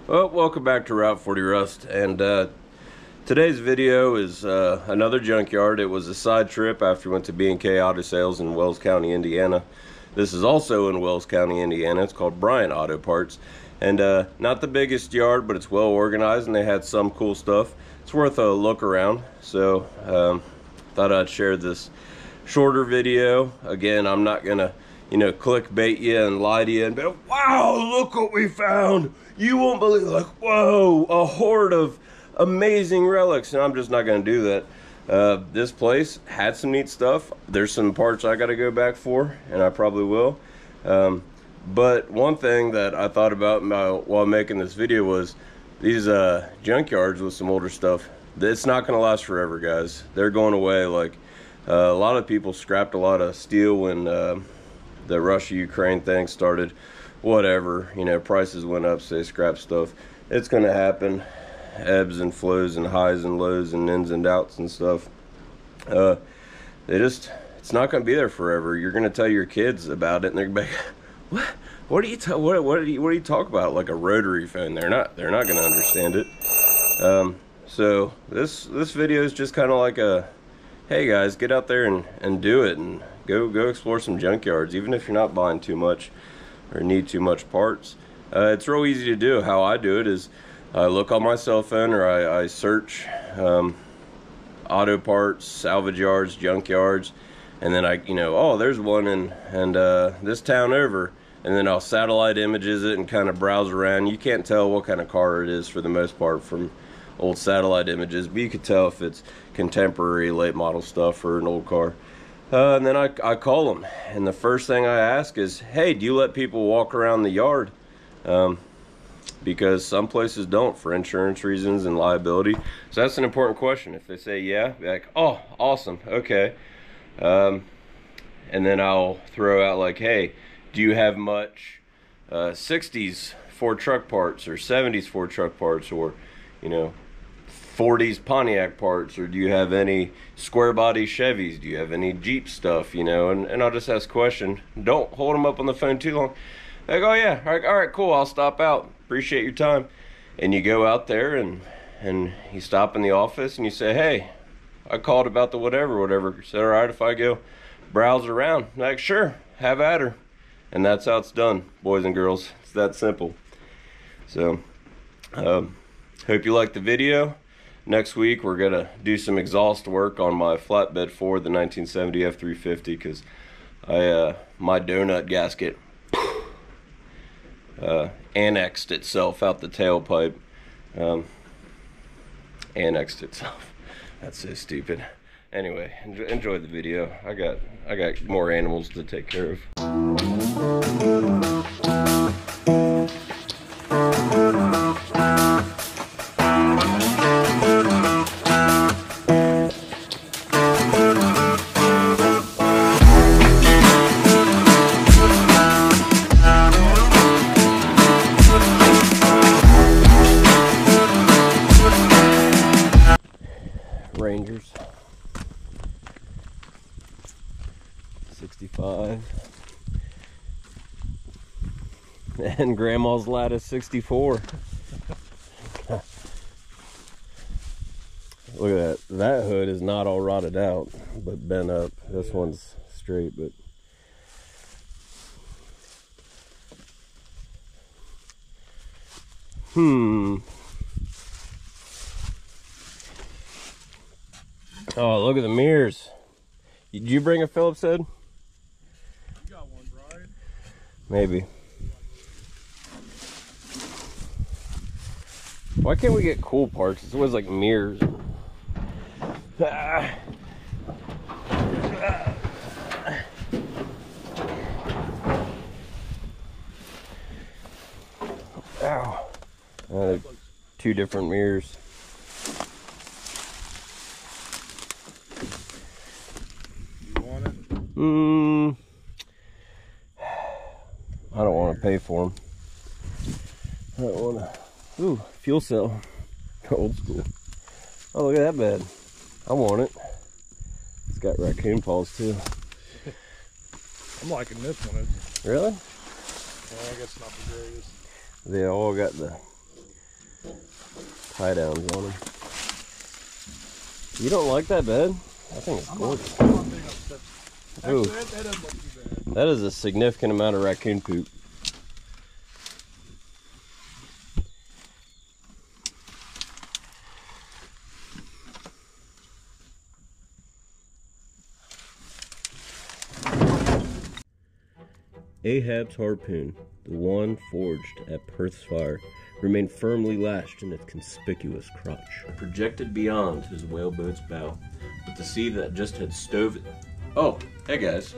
Well, welcome back to Route 40 Rust, and today's video is another junkyard. It was a side trip after we went to B&K Auto Sales in Wells County, Indiana. This is also in Wells County, Indiana. It's called Bryant Auto Parts, and not the biggest yard, but it's well organized, and they had some cool stuff. It's worth a look around, so thought I'd share this shorter video. Again, I'm not gonna clickbait you and lie to you and be like, wow, look what we found. You won't believe, like, whoa, a horde of amazing relics. And I'm just not going to do that. This place had some neat stuff. There's some parts I got to go back for, and I probably will. But one thing that I thought about while making this video was these junkyards with some older stuff. It's not going to last forever, guys. They're going away. Like, a lot of people scrapped a lot of steel when the Russia-Ukraine thing started. Whatever, prices went up, so they scrap stuff. It's gonna happen. Ebbs and flows and highs and lows and ins and outs and stuff. It's not gonna be there forever. You're gonna tell your kids about it and they're gonna be like, what do you talk about? Like a rotary phone. They're not gonna understand it. So this video is just kind of like a, hey guys, get out there and do it, and go explore some junkyards, even if you're not buying too much or need too much parts. It's real easy to do. How I do it is I look on my cell phone, or I search auto parts, salvage yards, junkyards, and then oh, there's one in this town over, and then I'll satellite images it and kind of browse around. You can't tell what kind of car it is for the most part from old satellite images, but you could tell if it's contemporary late model stuff or an old car. And then I call them, and the first thing I ask is, hey, do you let people walk around the yard? Because some places don't, for insurance reasons and liability. So that's an important question. If they say yeah, be like, oh, awesome, okay. And then I'll throw out like, hey, do you have much 60s Ford truck parts, or 70s Ford truck parts, or 40s Pontiac parts, or do you have any square body Chevys? Do you have any Jeep stuff? And I'll just ask a question. Don't hold them up on the phone too long. Like, oh yeah, all right, cool, I'll stop out. Appreciate your time. And you go out there and you stop in the office and you say, hey, I called about the whatever. Said, all right, if I go browse around? Like, sure, have at her. And that's how it's done, boys and girls. It's that simple. So, hope you liked the video. Next week, we're going to do some exhaust work on my flatbed Ford, the 1970 F-350, because my donut gasket annexed itself out the tailpipe. Annexed itself. That's so stupid. Anyway, enjoy the video. I got more animals to take care of. Rangers 65 and Grandma's Lattice 64. Look at that hood is not all rotted out but bent up. This one's straight, but oh, look at the mirrors. Did you bring a Phillips head? You got one, Brian? Maybe. Why can't we get cool parts? It's always like mirrors. Ow. They're two different mirrors. I don't want to pay for them. I don't want to. Ooh, fuel cell. Old school. Oh, look at that bed. I want it. It's got raccoon paws too. I'm liking this one. Really? Well, I guess not the greatest. They all got the tie downs on them. You don't like that bed? I think it's gorgeous. Actually, that doesn't look too bad. That is a significant amount of raccoon poop. Ahab's harpoon, the one forged at Perth's fire, remained firmly lashed in its conspicuous crotch. Projected beyond his whaleboat's bow, with the sea that just had stove it. Oh, hey guys.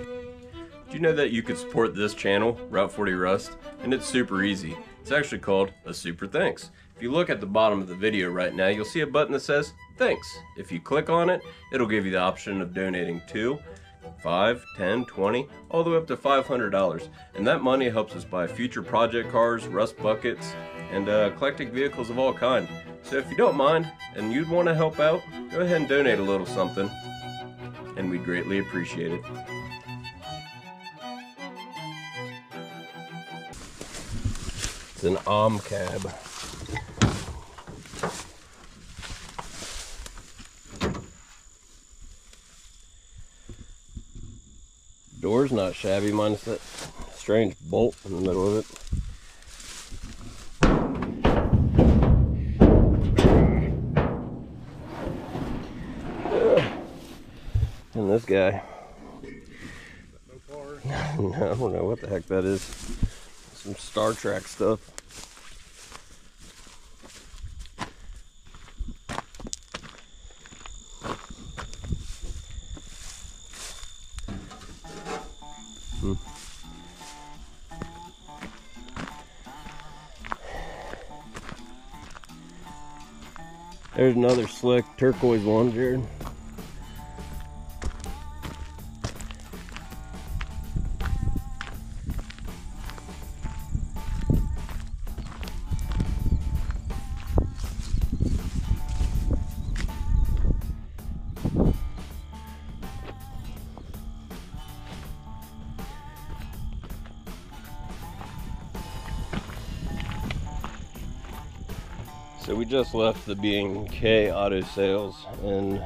Did you know that you could support this channel, Route 40 Rust? And it's super easy. It's actually called a super thanks. If you look at the bottom of the video right now, you'll see a button that says thanks. If you click on it, it'll give you the option of donating to $5, $10, $20, all the way up to $500. And that money helps us buy future project cars, rust buckets, and eclectic vehicles of all kind. So if you don't mind, and you'd want to help out, go ahead and donate a little something, and we'd greatly appreciate it. It's an cab. Door's not shabby, minus that strange bolt in the middle of it. And this guy. I don't know what the heck that is. Some Star Trek stuff. There's another slick turquoise one, Jared. So we just left the B&K Auto Sales in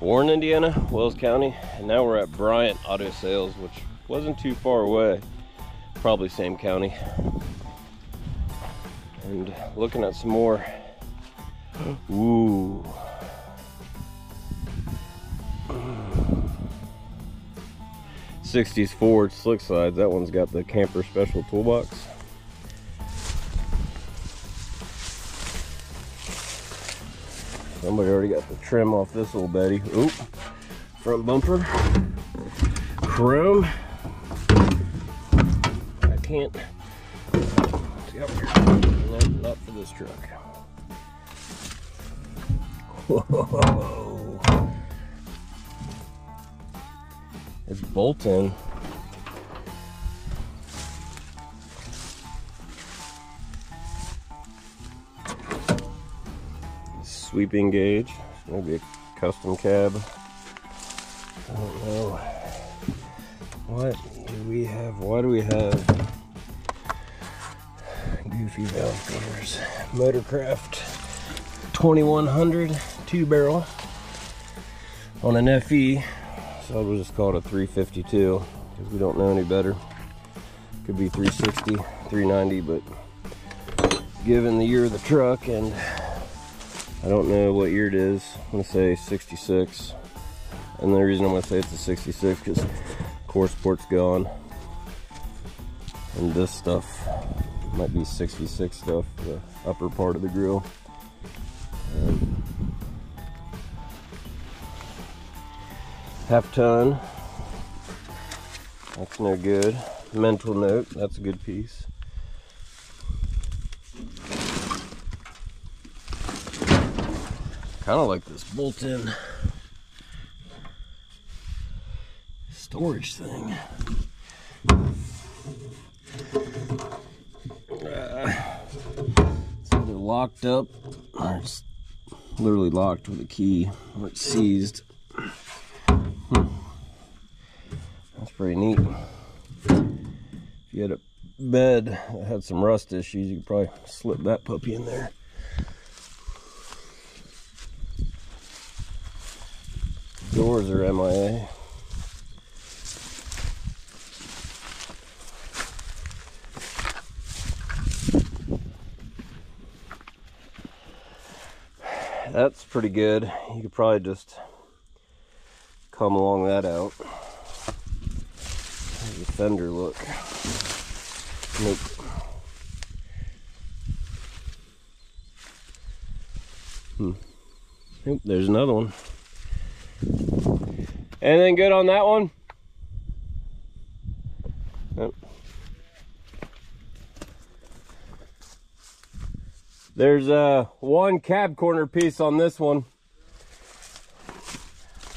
Warren, Indiana, Wells County, and now we're at Bryant Auto Sales, which wasn't too far away, probably same county. And looking at some more. Ooh. '60s Ford slick sides. That one's got the camper special toolbox. Somebody already got the trim off this little Betty. Oop, front bumper, chrome. I can't. See up here. No, not for this truck. Whoa! It's bolt-in. Sweeping gauge. It's gonna be a custom cab. I don't know. What do we have? Why do we have goofy valve feeders? Motorcraft 2100 2-barrel on an FE. So we'll just call it a 352 because we don't know any better. Could be 360, 390, but given the year of the truck, and I don't know what year it is, I'm gonna say 66. And the reason I'm gonna say it's a 66 because core sport's gone. And this stuff might be 66 stuff, the upper part of the grill. Half ton, that's no good. Mental note, that's a good piece. Kind of like this bolt-in storage thing. It's either locked up or it's literally locked with a key, or it's seized. That's pretty neat. If you had a bed that had some rust issues, you could probably slip that puppy in there. Doors are MIA. That's pretty good. You could probably just come along that out. How's the fender look? Nope. Nope, there's another one. Anything good on that one? Nope. There's one cab corner piece on this one.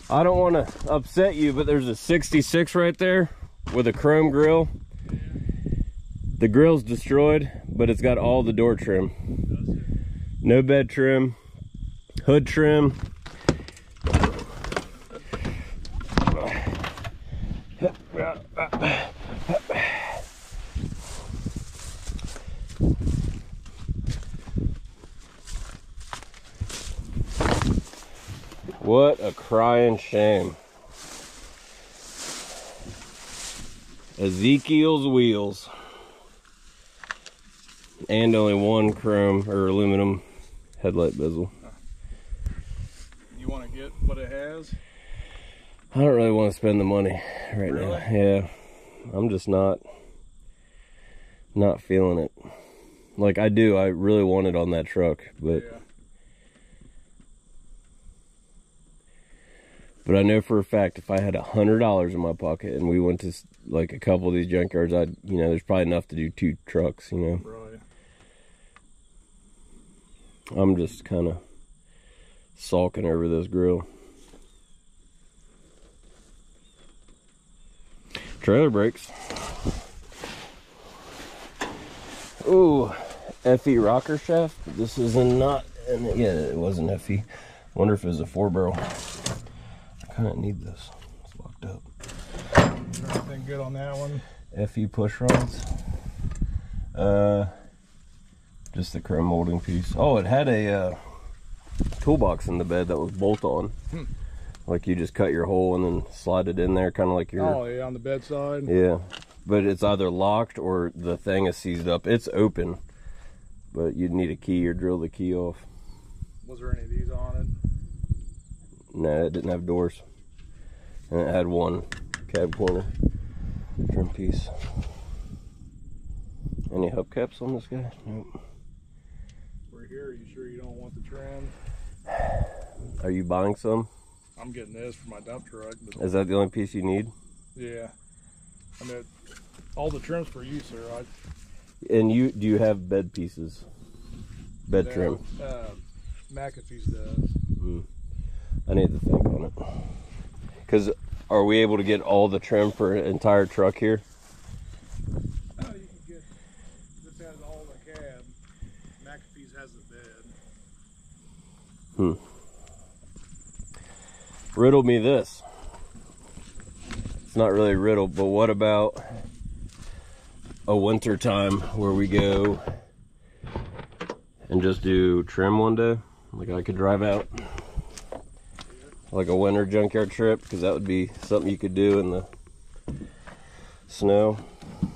I don't want to upset you, but there's a 66 right there with a chrome grill. The grill's destroyed, but it's got all the door trim. No bed trim, hood trim. What a crying shame. Ezekiel's wheels. And only one chrome or aluminum headlight bezel. You want to get what it has? I don't really want to spend the money right Really? now. Yeah. I'm just not feeling it. Like I really want it on that truck, but Yeah. But I know for a fact if I had $100 in my pocket and we went to like a couple of these junkyards, there's probably enough to do 2 trucks, Right. I'm just kind of sulking over this grill. Trailer brakes. Ooh, FE rocker shaft. This is yeah, it wasn't FE. Wonder if it was a 4-barrel. I kind of need this. It's locked up. Is there anything good on that one? FE push rods. Just the chrome molding piece. Oh, it had a toolbox in the bed that was bolt on. Like you just cut your hole and then slide it in there, kind of like your... Oh, yeah, on the bedside? Yeah, but it's either locked or the thing is seized up. It's open, but you'd need a key or drill the key off. Was there any of these on it? No, it didn't have doors. And it had one cab corner trim piece. Any hubcaps on this guy? Nope. We're here. Are you sure you don't want the trim? Are you buying some? I'm getting this for my dump truck. But Is that the only piece you need? yeah. I mean, all the trim's for you, sir. And do you have bed pieces? Bed trim? McAfee's does. I need to think on it. Because are we able to get all the trim for an entire truck here? Oh, you can get, this has all the cab. McAfee's has the bed. Riddle me this. It's not really riddled, but what about a winter time where we go and just do trim one day? Like I could drive out like a winter junkyard trip, because that would be something you could do in the snow. You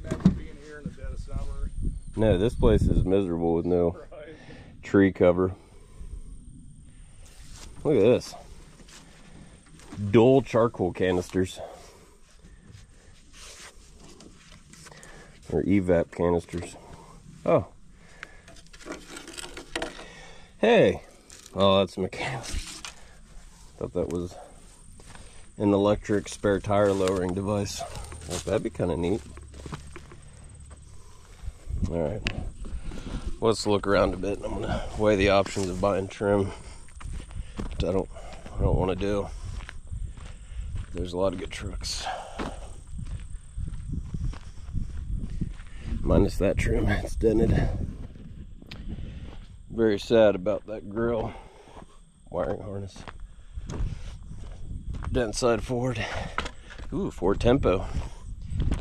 imagine being here in the dead of summer. No, this place is miserable with no Right. tree cover. Look at this. Dual charcoal canisters. Or evap canisters. Oh. Hey. Oh, that's mechanical. Thought that was an electric spare tire lowering device. Well, that'd be kind of neat. All right. Let's look around a bit. I'm gonna weigh the options of buying trim, which I don't want to do. There's a lot of good trucks. Minus that trim, it's dented. Very sad about that grill wiring harness. Dent side forward. Ooh, Ford Tempo.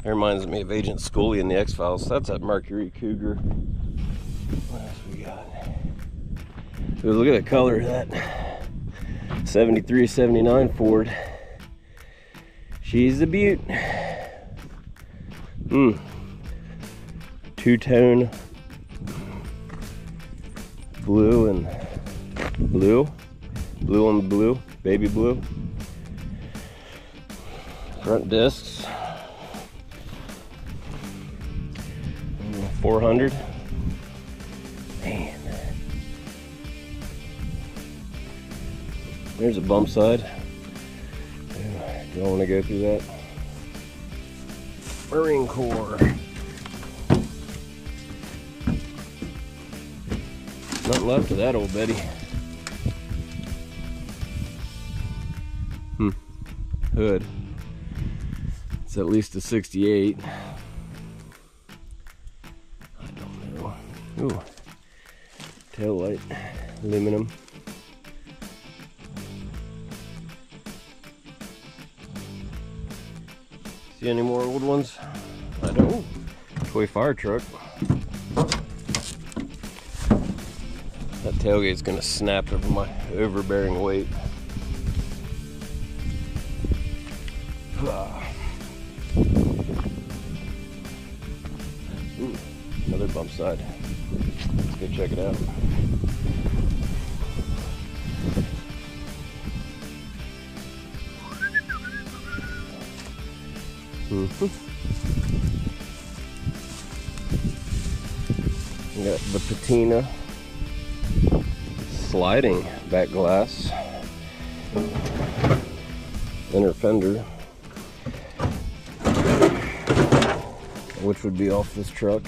That reminds me of Agent Scully in the X-Files. That's that Mercury Cougar. What else we got? Ooh, look at the color of that 73, 79 Ford. She's a beaut. Two-tone blue and blue on blue, baby blue. Front discs, 400. Man, there's a bump side. Don't want to go through that. Marine Corps. Nothing left of that old Betty. Hood. It's at least a 68. I don't know. Ooh. Tail light. Aluminum. See any more old ones? I don't. Toy fire truck. That tailgate's gonna snap over my overbearing weight. Ooh, another bump side. Let's go check it out. We got the patina sliding back glass, inner fender, which would be off this truck.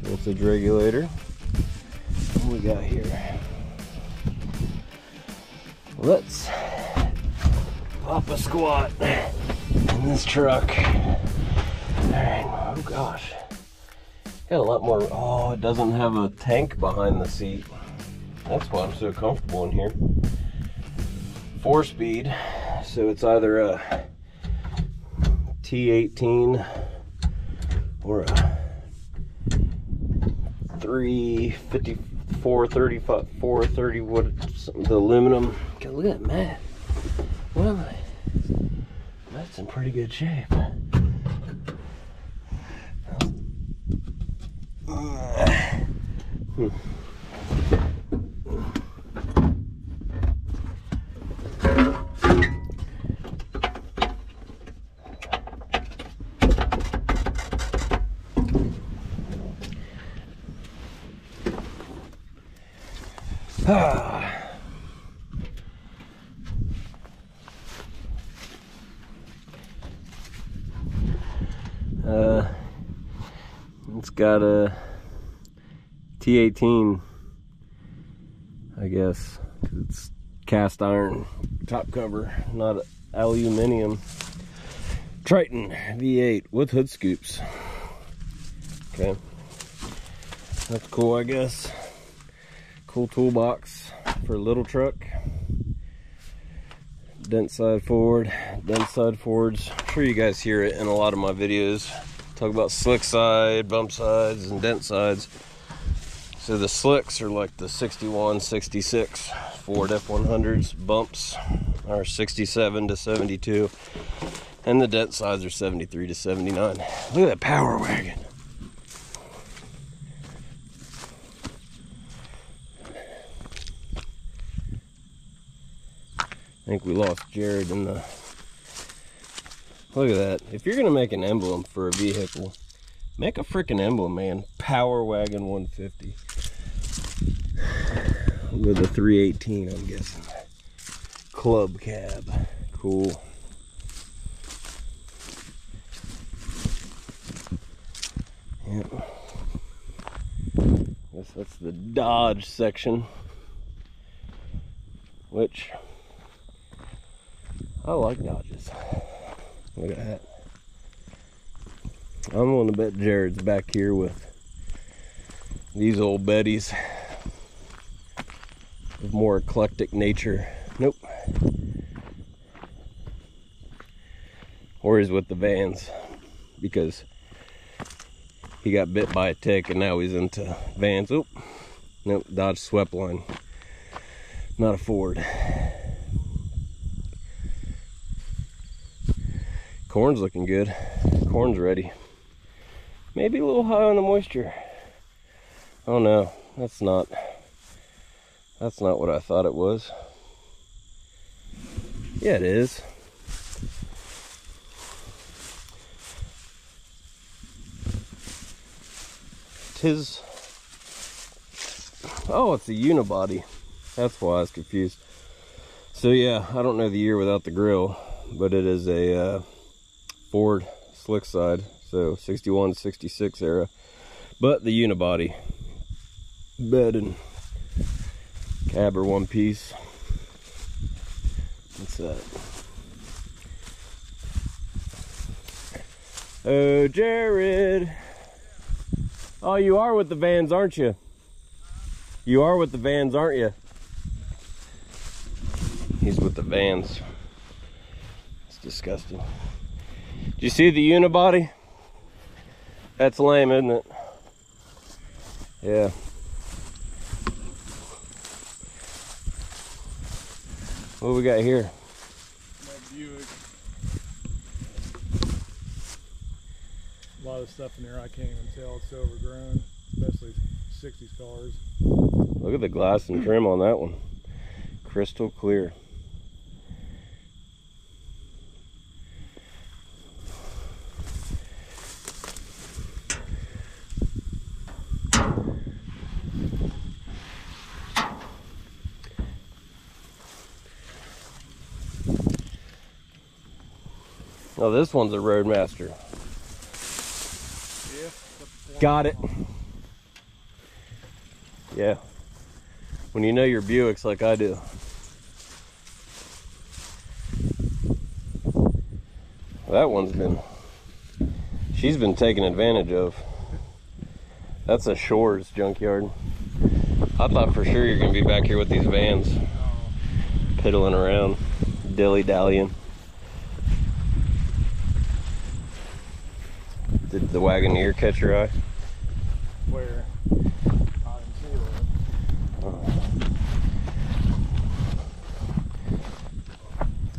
Voltage regulator. What we got here? Let's pop a squat in this truck. Alright, oh gosh. Got a lot more. Oh, it doesn't have a tank behind the seat. That's why I'm so comfortable in here. 4-speed, so it's either a T18 or a 350, 435, 430, what, the aluminum. God, look at that mat. Well, that's in pretty good shape. It's got a T18, I guess, 'cause it's cast iron top cover, not aluminum. Triton V8 with hood scoops. Okay, that's cool, I guess. Cool toolbox for a little truck. Dent side forward, dent side forwards. I'm sure you guys hear it in a lot of my videos. Talk about slick side, bump sides, and dent sides. So the slicks are like the 61, 66 Ford F100s. Bumps are 67 to 72. And the dent sides are 73 to 79. Look at that power wagon. I think we lost Jared in the... Look at that. If you're gonna make an emblem for a vehicle, make a freaking emblem, man. Power Wagon 150 with a 318, I'm guessing. Club cab. Cool. Yep. Guess that's the Dodge section, which I like Dodges. Look at that. I'm willing to bet Jared's back here with these old Bettys of more eclectic nature. Nope. Or he's with the vans because he got bit by a tick and now he's into vans. Oop. Nope, Dodge Swept line. Not a Ford. Corn's looking good. Corn's ready. Maybe a little high on the moisture. Oh no, that's not what I thought it was. Yeah, it is. Oh, it's a unibody. That's why I was confused. So yeah, I don't know the year without the grill, but it is a Ford slick side, so 61, 66 era. But the unibody. Bed and cab are one piece. What's that? Oh, Jared. Oh, you are with the Vans, aren't you? You are with the Vans, aren't you? He's with the Vans. It's disgusting. Did you see the unibody? That's lame, isn't it? Yeah. What we got here? That Buick. A lot of stuff in there I can't even tell it's overgrown, especially 60s cars. Look at the glass and trim on that one. Crystal clear. Oh, this one's a Roadmaster. Yeah. Got it. Yeah. When you know your Buicks like I do. That one's been, she's been taken advantage of. That's a Shores junkyard. I thought for sure you're gonna be back here with these Vans, piddling around, dilly-dallying. Did the Wagoneer catch your eye? Where? I didn't see that.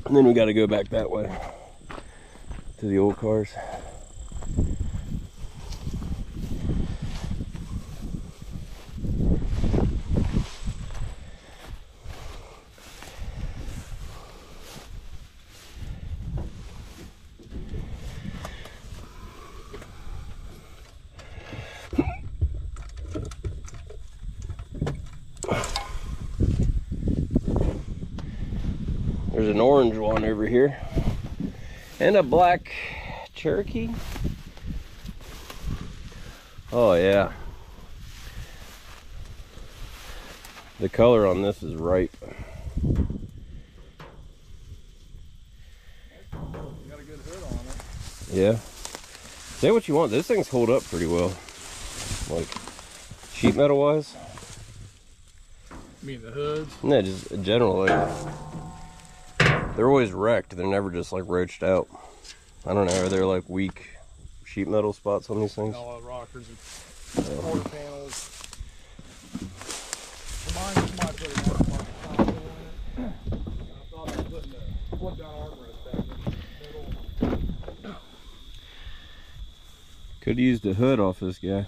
And then we got to go back that way to the old cars. There's an orange one over here and a black Cherokee. Oh yeah, the color on this is ripe. Got a good hood on it. Yeah, say what you want, this thing's hold up pretty well, like sheet metal wise. You mean the hoods? No, just generally. They're always wrecked. They're never just like roached out. I don't know. Are there like weak sheet metal spots on these things? All the rockers and quarter panels. Mine put an aftermarket console in it. I thought I was putting the flip down armrest back in the middle. Could have used a hood off this guy.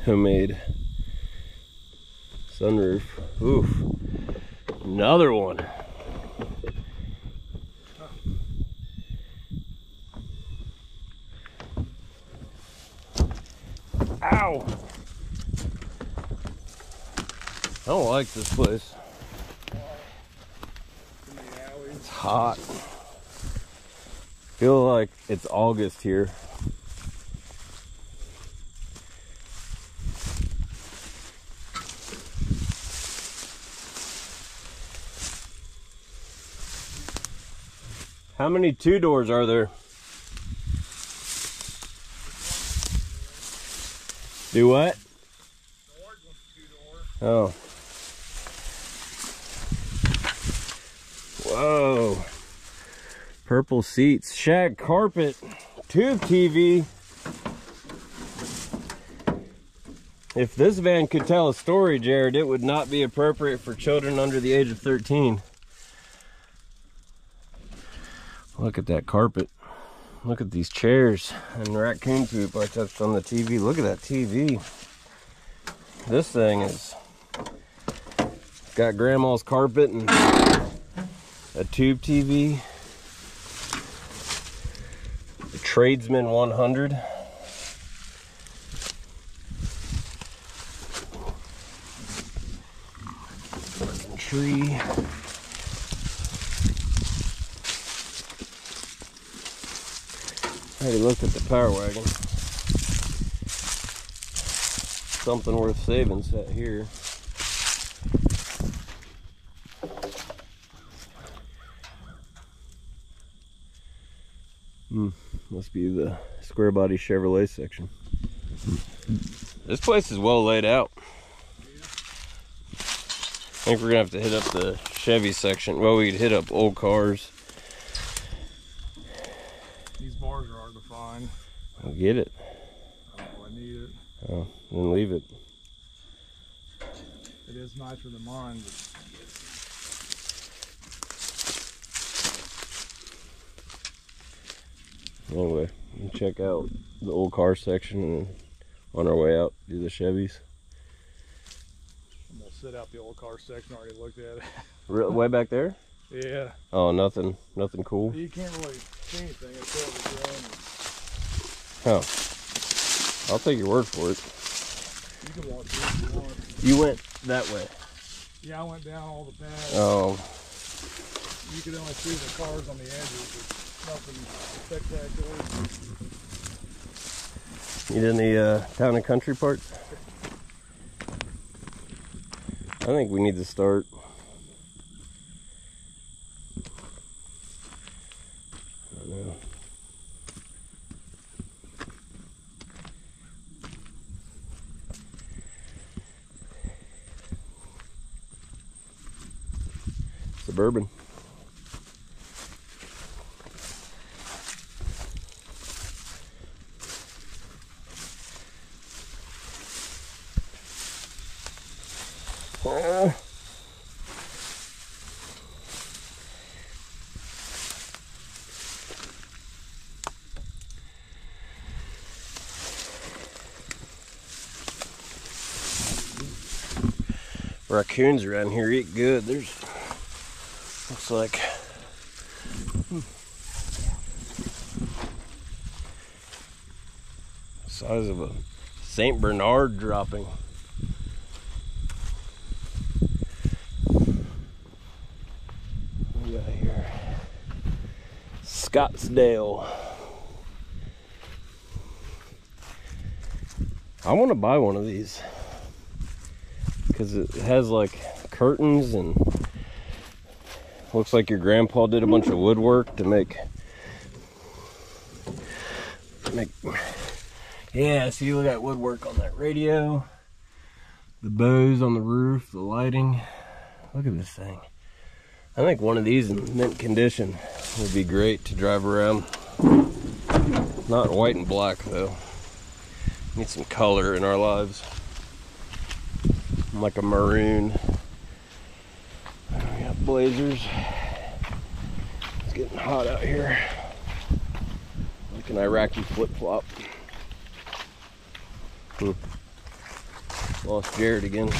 Homemade sunroof. Oof. Another one. Ow! I don't like this place. It's hot. Feel like it's August here. How many two doors are there? Do what? The orange one's 2-door. Oh. Whoa. Purple seats, shag carpet, tube TV. If this van could tell a story, Jared, it would not be appropriate for children under the age of 13. Look at that carpet. Look at these chairs and raccoon poop I touched on the TV. Look at that TV. This thing is got grandma's carpet and a tube TV. The Tradesman 100. Tree. I already looked at the Power Wagon. Something worth saving set here. Must be the square body Chevrolet section. This place is well laid out. I think we're gonna have to hit up the Chevy section. Well, we could hit up old cars. These bars are hard to find. I'll get it. Oh, I need it. Oh, then leave it. It is nicer than mine, but anyway, we'll check out the old car section and then on our way out do the Chevys. I'm gonna sit out the old car section. I already looked at it. Way back there? Yeah. Oh, nothing cool. You can't really see anything until it's Oh, I'll take your word for it. You can walk through if you want. You went that way. Yeah, I went down all the paths. Oh, You could only see the cars on the edges. It's nothing spectacular. you did the town and country parts? I think we need to start. I don't know. Suburban. Raccoons around here eat good. There's looks like size of a Saint Bernard dropping. What we got here? Scottsdale. I want to buy one of these because it has like curtains and looks like your grandpa did a bunch of woodwork to make yeah, see, look at woodwork on that radio, the bows on the roof, the lighting. Look at this thing. I think one of these in mint condition would be great to drive around. Not white and black though. Need some color in our lives. Like a maroon. We got blazers. It's getting hot out here. Like an Iraqi flip-flop. Lost Jared again.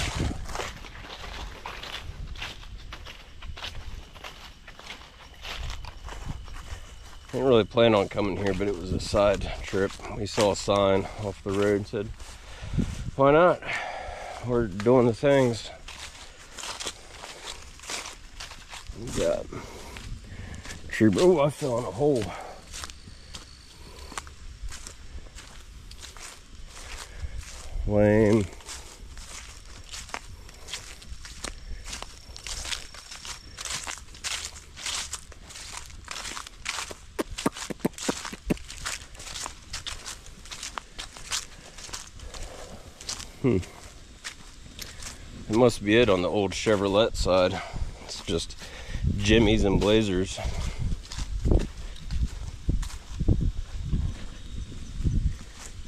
Didn't really plan on coming here, but it was a side trip. We saw a sign off the road and said, why not? We're doing the things. We got tree. Oh, I fell in a hole. Lame. It must be it on the old Chevrolet side. It's just Jimmys and Blazers.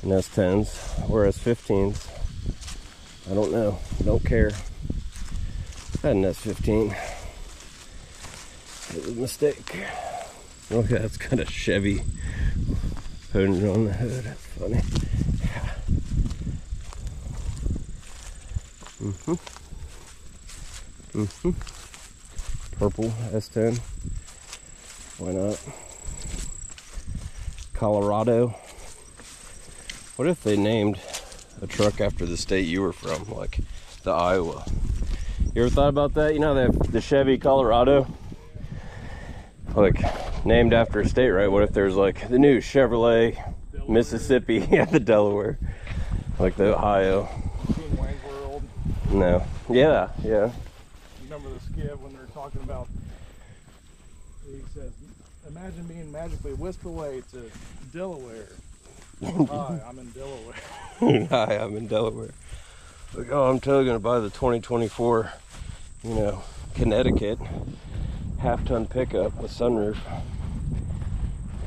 And S10s or S15s. I don't know. Don't care. I had an S15. It was a mistake. Okay, that's got a Chevy hooded on the hood. That's funny. Purple S10. Why not? Colorado. What if they named a truck after the state you were from, like the Iowa? You ever thought about that? You know, they have the Chevy Colorado, like named after a state, right? What if there's like the new Chevrolet Delaware. Mississippi? Yeah, the Delaware, like the Ohio. Seen Wayne's World. No. Yeah, yeah. You remember the skit when they're talking about, he says, imagine being magically whisked away to Delaware. Hi, I'm in Delaware. Hi, I'm in Delaware. Like, oh, I'm totally gonna buy the 2024, you know, Connecticut half-ton pickup with sunroof.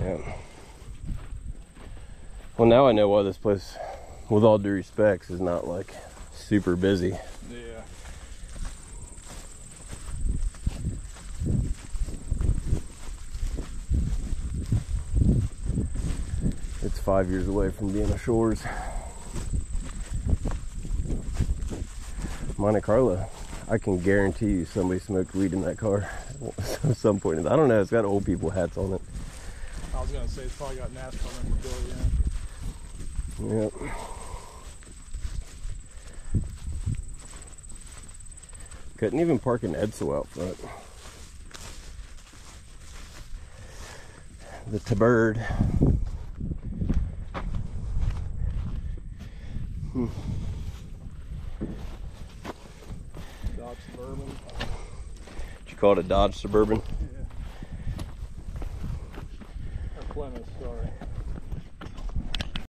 Yeah. Well, now I know why this place, with all due respects, is not like super busy. Yeah. It's 5 years away from being a Shores. Monte Carlo, I can guarantee you somebody smoked weed in that car at some point. I don't know, it's got old people hats on it. I was gonna say it's probably got NASCAR memorabilia in it. Yep. Couldn't even park an Edsel out front. The T-Bird. Dodge Suburban. Did you call it a Dodge Suburban? Yeah. Or Plymouth, sorry.